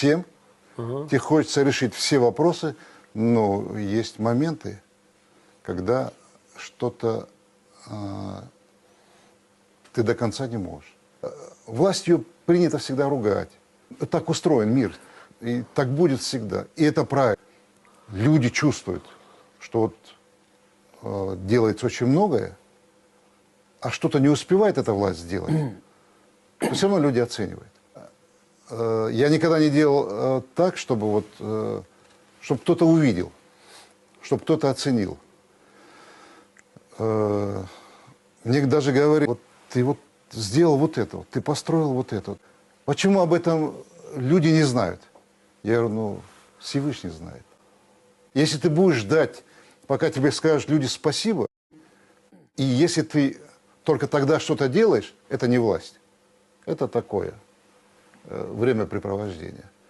всем, тебе хочется решить все вопросы, но есть моменты, когда что-то ты до конца не можешь. Властью принято всегда ругать. Так устроен мир, и так будет всегда. И это правильно. Люди чувствуют, что вот делается очень многое, а что-то не успевает эта власть сделать, то все равно люди оценивают. Я никогда не делал так, чтобы чтобы кто-то увидел, чтобы кто-то оценил. Мне даже говорят, вот ты вот сделал вот это, ты построил вот это. Почему об этом люди не знают? Я говорю, ну, Всевышний знает. Если ты будешь ждать, пока тебе скажут люди спасибо, и если ты только тогда что-то делаешь, это не власть. Это такое времяпрепровождение.